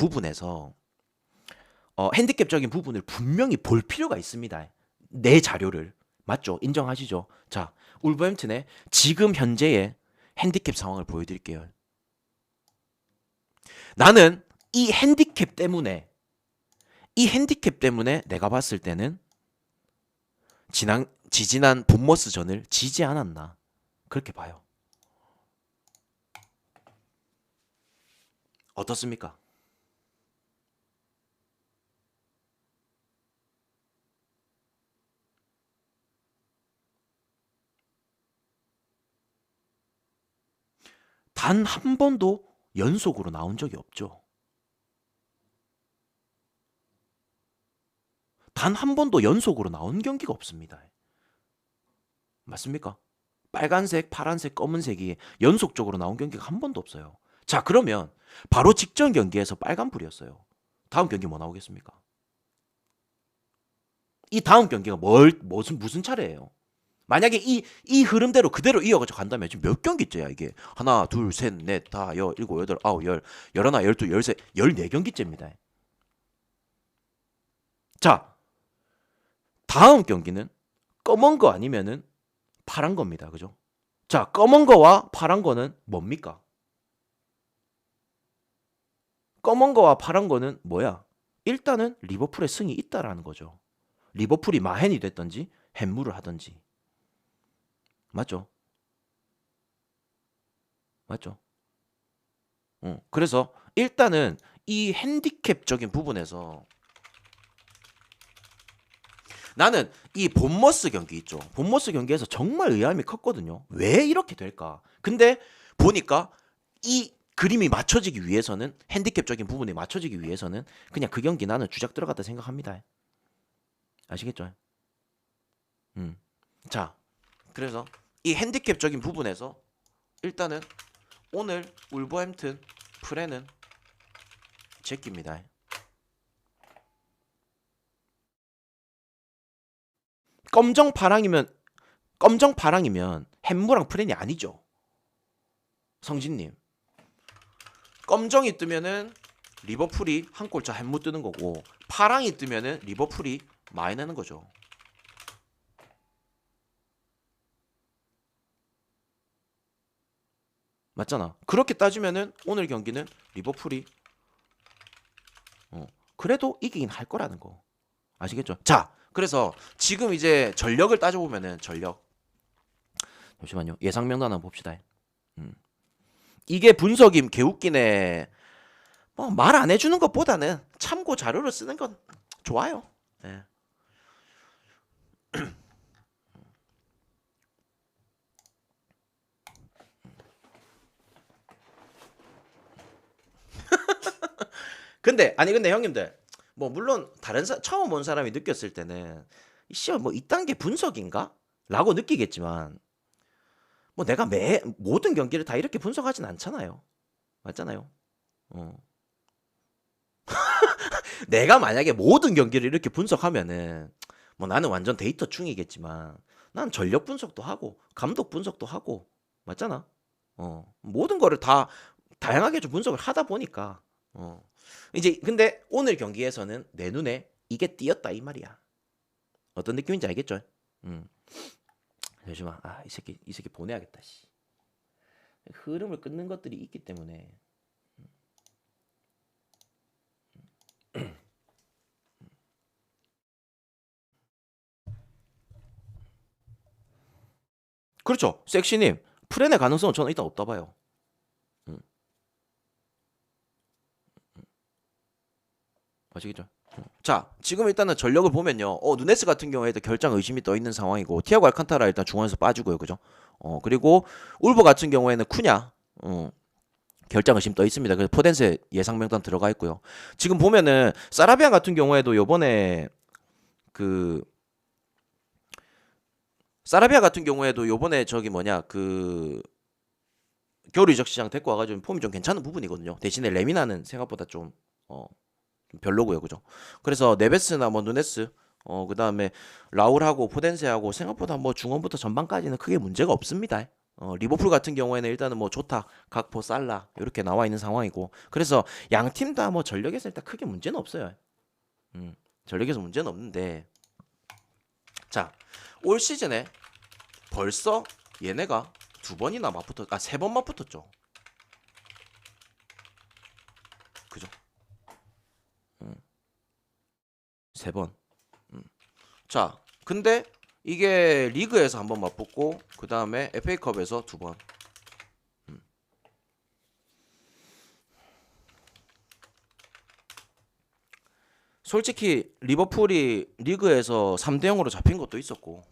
부분을 분명히 볼 필요가 있습니다. 내 자료를. 맞죠? 인정하시죠? 자, 울버햄튼의 지금 현재의 핸디캡 상황을 보여드릴게요. 나는 이 핸디캡 때문에 내가 봤을 때는 지지난 본머스 전을 지지 않았나 그렇게 봐요. 어떻습니까? 단 한 번도 연속으로 나온 적이 없죠. 단 한 번도 연속으로 나온 경기가 없습니다. 맞습니까? 빨간색, 파란색, 검은색이 연속적으로 나온 경기가 한 번도 없어요. 자, 그러면 바로 직전 경기에서 빨간불이었어요. 다음 경기 뭐 나오겠습니까? 이 다음 경기가 무슨 차례예요? 만약에 이 흐름대로 그대로 이어가지고 간다면 지금 몇 경기째야 이게? 하나, 둘, 셋, 넷, 다, 일곱, 여덟, 아홉, 열, 열하나, 열둘, 열셋, 14경기째입니다. 자, 다음 경기는 검은 거 아니면은 파란 겁니다. 그죠? 자, 검은 거와 파란 거는 뭡니까? 검은 거와 파란 거는 뭐야? 일단은 리버풀의 승이 있다라는 거죠. 리버풀이 마헨이 됐든지 햄무를 하든지. 맞죠? 맞죠? 그래서 일단은 이 핸디캡적인 부분에서 나는 이 본머스 경기 있죠. 본머스 경기에서 정말 의아함이 컸거든요. 왜 이렇게 될까? 근데 보니까 이 그림이 맞춰지기 위해서는 핸디캡적인 부분이 맞춰지기 위해서는 그냥 그 경기 나는 주작 들어갔다 생각합니다. 아시겠죠? 자, 그래서 이 핸디캡적인 부분에서 일단은 오늘 울버햄튼 프레는 제끼입니다. 검정 파랑이면 햄무랑 프렌이 아니죠. 성진님. 검정이 뜨면은 리버풀이 한 골차 햄무 뜨는 거고 파랑이 뜨면은 리버풀이 많이 내는 거죠. 맞잖아. 그렇게 따지면은 오늘 경기는 리버풀이 그래도 이기긴 할 거라는 거. 아시겠죠? 자, 그래서 지금 이제 전력을 따져보면은 잠시만요. 예상 명단 한번 봅시다. 이게 분석임 개웃기네. 뭐 말 안 해주는 것보다는 참고 자료를 쓰는 건 좋아요. 네. 근데 형님들 뭐 물론 처음 온 사람이 느꼈을 때는 뭐 이딴 게 분석인가? 라고 느끼겠지만 뭐 내가 모든 경기를 다 이렇게 분석하진 않잖아요. 맞잖아요. 내가 만약에 모든 경기를 이렇게 분석하면은 뭐 나는 완전 데이터 충이겠지만 난 전력 분석도 하고 감독 분석도 하고 맞잖아. 모든 거를 다 다양하게 좀 분석을 하다 보니까 이제 근데 오늘 경기에서는 내 눈에 이게 띄었다 이 말이야. 어떤 느낌인지 알겠죠? 잠시만. 이 새끼 보내야겠다. 씨. 흐름을 끊는 것들이 있기 때문에. 그렇죠. 섹시님. 프렌의 가능성은 저는 일단 없다 봐요. 아시겠죠? 자, 지금 일단은 전력을 보면요. 누네스 같은 경우에도 결장 의심이 떠 있는 상황이고 티아고 알칸타라 일단 중원에서 빠지고요. 그죠? 그리고 울버 같은 경우에는 쿠냐 결장 의심 떠 있습니다. 그래서 포덴세 예상 명단 들어가 있고요. 지금 보면은 사라비아 같은 경우에도 요번에 그 사라비아 같은 경우에도 요번에 저기 뭐냐 그 겨울 이적 시장 데리고 와가지고 폼이 좀 괜찮은 부분이거든요. 대신에 레미나는 생각보다 좀 별로고요, 그죠? 그래서 네베스나 뭐 누네스, 그 다음에 라울하고 포덴세하고 생각보다 뭐 중원부터 전반까지는 크게 문제가 없습니다. 리버풀 같은 경우에는 일단은 뭐 조타, 각포, 살라 이렇게 나와 있는 상황이고, 그래서 양 팀 다 뭐 전력에서 일단 크게 문제는 없어요. 전력에서 문제는 없는데, 자, 올 시즌에 벌써 얘네가 세 번 맞붙었죠. 그죠? 세 번. 자, 근데 이게 리그에서 한 번 맞붙고 그 다음에 FA컵에서 두 번. 솔직히 리버풀이 리그에서 3대 0으로 잡힌 것도 있었고,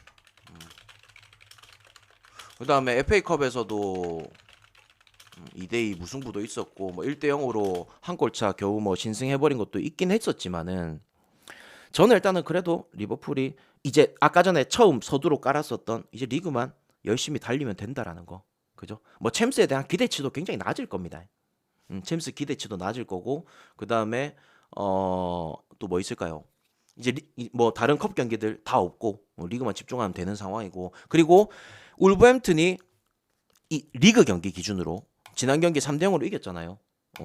그 다음에 FA컵에서도 2대2 무승부도 있었고, 뭐 1대 0으로 한 골차 겨우 뭐 신승해버린 것도 있긴 했었지만은, 저는 일단은 그래도 리버풀이 이제 아까 전에 처음 서두로 깔았었던 이제 리그만 열심히 달리면 된다라는 거. 그죠? 뭐 챔스에 대한 기대치도 굉장히 낮을 겁니다. 챔스 기대치도 낮을 거고 그다음에 또 뭐 있을까요? 이제 뭐 다른 컵 경기들 다 없고 리그만 집중하면 되는 상황이고 그리고 울버햄튼이 이 리그 경기 기준으로 지난 경기 3대 0으로 이겼잖아요.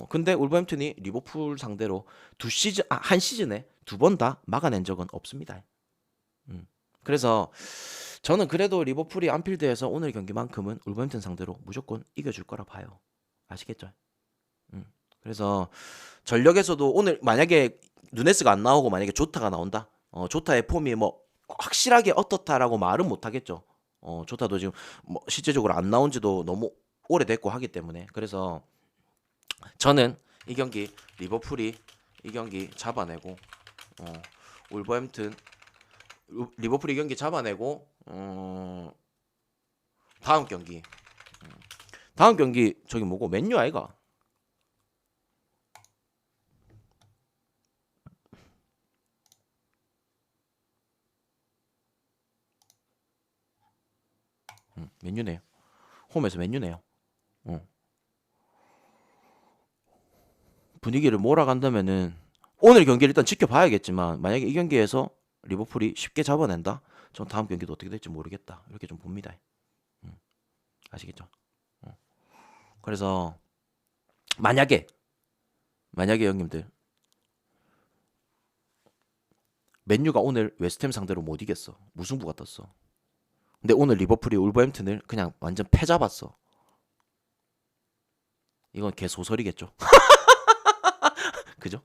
근데 울버햄튼이 리버풀 상대로 한 시즌에 두 번 다 막아낸 적은 없습니다. 그래서 저는 그래도 리버풀이 안필드에서 오늘 경기만큼은 울버햄튼 상대로 무조건 이겨줄 거라 봐요. 아시겠죠? 그래서 전력에서도 오늘 만약에 누네스가 안 나오고 만약에 조타가 나온다. 조타의 폼이 뭐 확실하게 어떻다라고 말은 못 하겠죠. 조타도 지금 뭐 실제적으로 안 나온 지도 너무 오래됐고 하기 때문에 그래서 저는 이 경기 리버풀이 이 경기 잡아내고 울버햄튼 리버풀이 이 경기 잡아내고 다음 경기 저기 뭐고 맨유 아이가 맨유네요. 홈에서 맨유네요. 분위기를 몰아간다면은 오늘 경기를 일단 지켜봐야겠지만 만약에 이 경기에서 리버풀이 쉽게 잡아낸다. 전 다음 경기도 어떻게 될지 모르겠다. 이렇게 좀 봅니다. 아시겠죠? 그래서 만약에 형님들 맨유가 오늘 웨스트햄 상대로 못 이겼어. 무승부가 떴어. 근데 오늘 리버풀이 울버햄튼을 그냥 완전 패 잡았어. 이건 개 소설이겠죠. 그죠?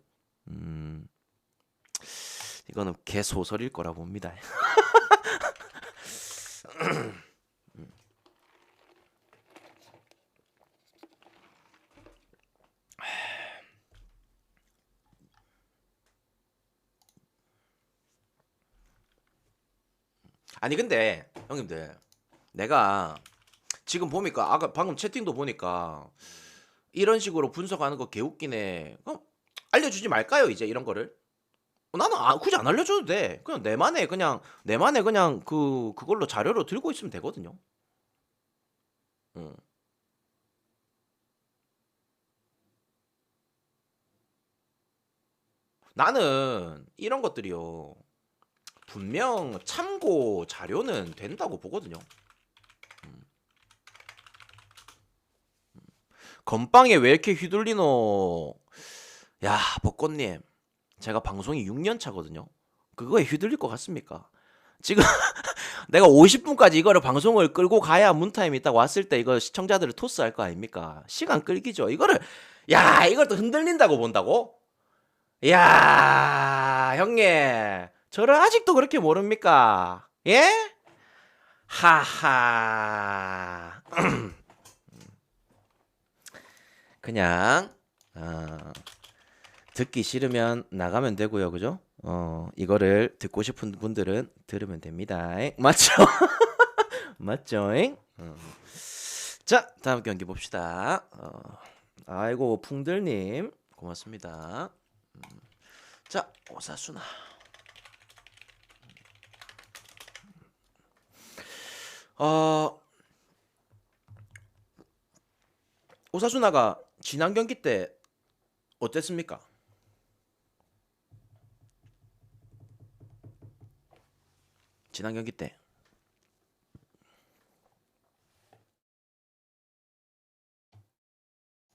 이거는 개 소설일 거라 봅니다. 아니 근데 형님들 내가 지금 보니까 아까 방금 채팅도 보니까 이런 식으로 분석하는 거 개웃기네. 알려주지 말까요 이제 이런 거를? 나는 굳이 안 알려줘도 돼. 그냥 내만의 그냥 그걸로 자료로 들고 있으면 되거든요. 응. 나는 이런 것들이요. 분명 참고 자료는 된다고 보거든요. 건빵에 왜 이렇게 휘둘리노? 야, 벚꽃님. 제가 방송이 6년 차거든요. 그거에 휘둘릴 것 같습니까? 지금 내가 50분까지 이거를 방송을 끌고 가야 문타임이 딱 왔을 때 이거 시청자들을 토스할 거 아닙니까? 시간 끌기죠. 이걸 또 흔들린다고 본다고? 야, 형님. 저를 아직도 그렇게 모릅니까? 예? 하하. 그냥 듣기 싫으면 나가면 되고요, 그죠? 이거를 듣고 싶은 분들은 들으면 됩니다. 맞죠? 맞죠? 자, 다음 경기 봅시다. 아이고, 풍들님 고맙습니다. 자, 오사수나. 오사수나가 지난 경기 때 어땠습니까? 지난 경기 때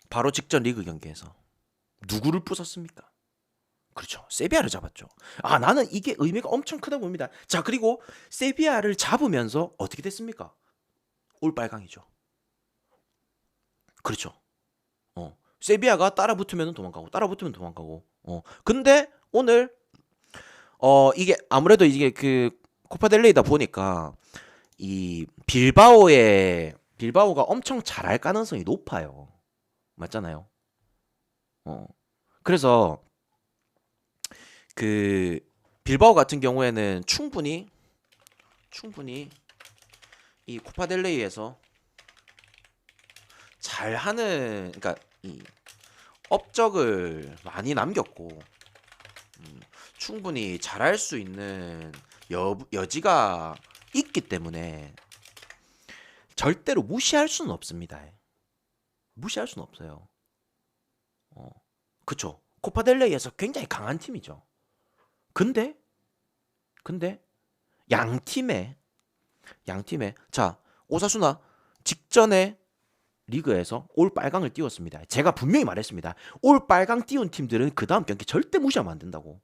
바로 직전 리그 경기에서 누구를 부쉈습니까? 그렇죠. 세비야를 잡았죠. 나는 이게 의미가 엄청 크다 봅니다. 자, 그리고 세비야를 잡으면서 어떻게 됐습니까? 올 빨강이죠. 그렇죠. 세비야가 따라 붙으면 도망가고 따라 붙으면 도망가고. 근데 오늘 이게 아무래도 이게 그 코파델레이다 보니까 이 빌바오가 엄청 잘할 가능성이 높아요. 맞잖아요. 그래서 그 빌바오 같은 경우에는 충분히 이 코파델레이에서 잘하는, 그러니까 이 업적을 많이 남겼고 충분히 잘할 수 있는 여지가 있기 때문에 절대로 무시할 수는 없습니다. 무시할 수는 없어요. 그쵸. 코파델레이에서 굉장히 강한 팀이죠. 근데 양팀에 자, 오사수나 직전에 리그에서 올 빨강을 띄웠습니다. 제가 분명히 말했습니다. 올 빨강 띄운 팀들은 그 다음 경기 절대 무시하면 안 된다고.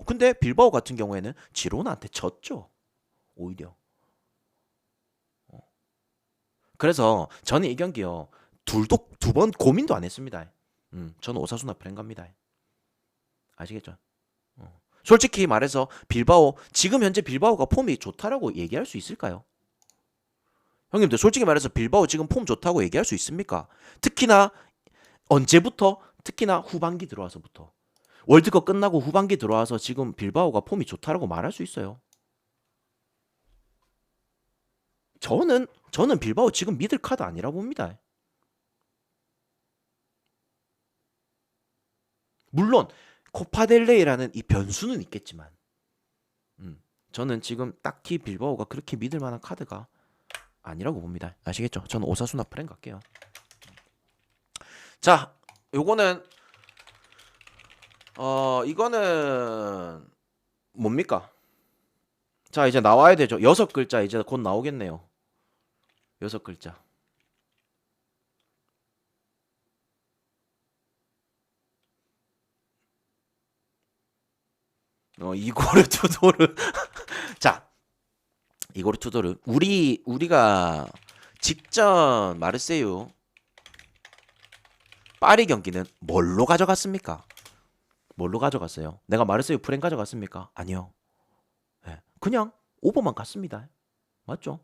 근데 빌바오 같은 경우에는 지로나한테 졌죠. 오히려. 그래서 저는 이 경기요, 둘도 두 번 고민도 안 했습니다. 저는 오사수나 프랭가입니다. 아시겠죠? 솔직히 말해서 빌바오, 지금 현재 빌바오가 폼이 좋다라고 얘기할 수 있을까요? 형님들 솔직히 말해서 빌바오 지금 폼 좋다고 얘기할 수 있습니까? 특히나 언제부터? 특히나 후반기 들어와서부터. 월드컵 끝나고 후반기 들어와서 지금 빌바오가 폼이 좋다라고 말할 수 있어요. 저는 빌바오 지금 믿을 카드 아니라 봅니다. 물론 코파델레이라는 이 변수는 있겠지만 저는 지금 딱히 빌바오가 그렇게 믿을 만한 카드가 아니라고 봅니다. 아시겠죠? 저는 오사수나 프랭 갈게요. 자, 요거는 이거는 뭡니까? 자, 이제 나와야 되죠. 6글자 이제 곧 나오겠네요. 6글자. 이고르 투도르. 자, 이고르 투도르. 우리가 직전 마르세유 파리 경기는 뭘로 가져갔습니까? 뭘로 가져갔어요? 내가 마르세유 프랭 가져갔습니까? 아니요. 네. 그냥 오버만 갔습니다. 맞죠?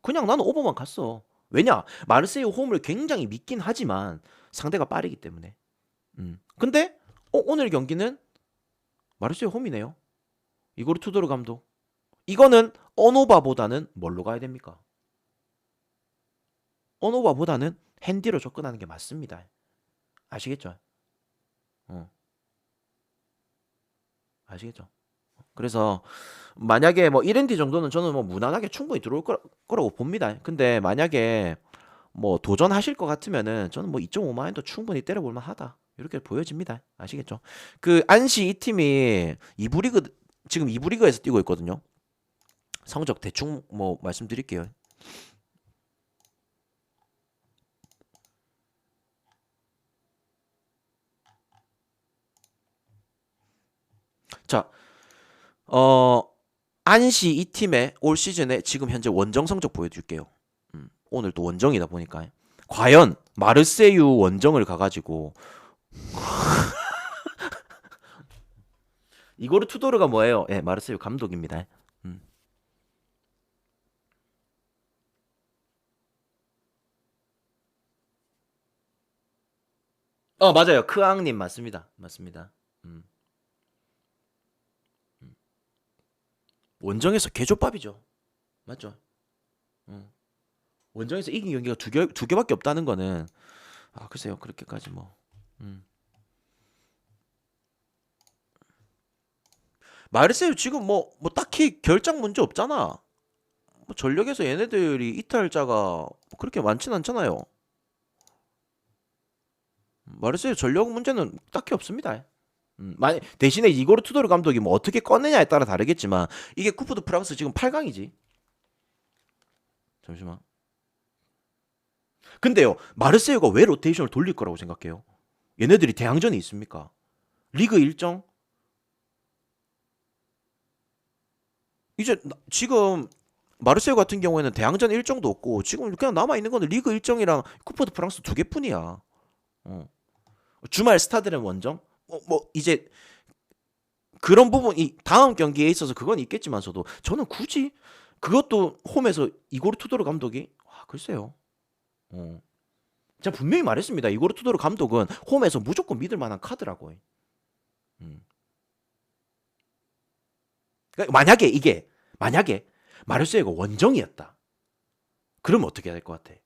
그냥 나는 오버만 갔어. 왜냐? 마르세유 홈을 굉장히 믿긴 하지만 상대가 빠르기 때문에. 근데 오늘 경기는 마르세유 홈이네요. 이고르 투도르 감독. 이거는 어노바보다는 뭘로 가야 됩니까? 어노바보다는 핸디로 접근하는 게 맞습니다. 아시겠죠? 어, 아시겠죠? 그래서 만약에 뭐 1엔디 정도는 저는 뭐 무난하게 충분히 들어올 거라고 봅니다. 근데 만약에 뭐 도전하실 것 같으면은 저는 뭐 2.5만 원도 충분히 때려볼 만하다. 이렇게 보여집니다. 아시겠죠? 그 안시 이 팀이 지금 2부 리그에서 뛰고 있거든요. 성적 대충 뭐 말씀드릴게요. 자, 어 안시 이 팀의 올 시즌에 지금 현재 원정 성적 보여줄게요. 오늘 또 원정이다 보니까 과연 마르세유 원정을 가가지고 이거르 투도르가 뭐예요? 예, 마르세유 감독입니다. 음. 맞아요. 크앙님 맞습니다. 맞습니다. 음. 원정에서 개조밥이죠. 맞죠? 음. 원정에서 이긴 경기가 두 개밖에 없다는 거는 글쎄요. 그렇게까지 뭐. 음. 마르세유 지금 뭐 딱히 결장 문제 없잖아. 뭐 전력에서 얘네들이 이탈자가 뭐 그렇게 많진 않잖아요. 마르세유 전력 문제는 딱히 없습니다. 대신에 이고르 투도르 감독이 뭐 어떻게 꺼내냐에 따라 다르겠지만 이게 쿠프 드 프랑스 지금 8강이지. 잠시만. 근데요, 마르세유가 왜 로테이션을 돌릴 거라고 생각해요? 얘네들이 대항전이 있습니까? 리그 일정? 이제 지금 마르세유 같은 경우에는 대항전 일정도 없고 지금 그냥 남아 있는 거는 리그 일정이랑 쿠프 드 프랑스 두 개뿐이야. 어. 주말 스타드는 원정? 뭐 이제 그런 부분이 다음 경기에 있어서 그건 있겠지만서도 저는 굳이 그것도 홈에서 이고르 투도르 감독이 글쎄요. 어. 제가 분명히 말했습니다. 이고르 투도르 감독은 홈에서 무조건 믿을 만한 카드라고. 음. 그러니까 만약에 마르세유가 원정이었다. 그러면 어떻게 해야 될 것 같아?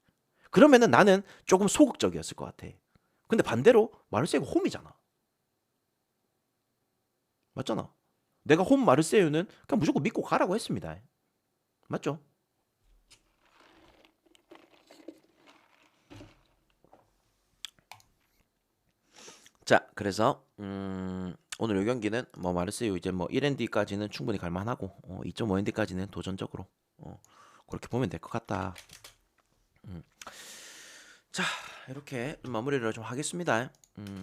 그러면은 나는 조금 소극적이었을 것 같아. 근데 반대로 마르세유가 홈이잖아. 맞잖아. 내가 홈 마르세유는 그냥 무조건 믿고 가라고 했습니다. 맞죠? 자, 그래서 오늘 이 경기는 뭐 마르세유 이제 뭐 1엔디까지는 충분히 갈만하고 2.5엔디까지는 도전적으로 그렇게 보면 될 것 같다. 자, 이렇게 마무리를 좀 하겠습니다.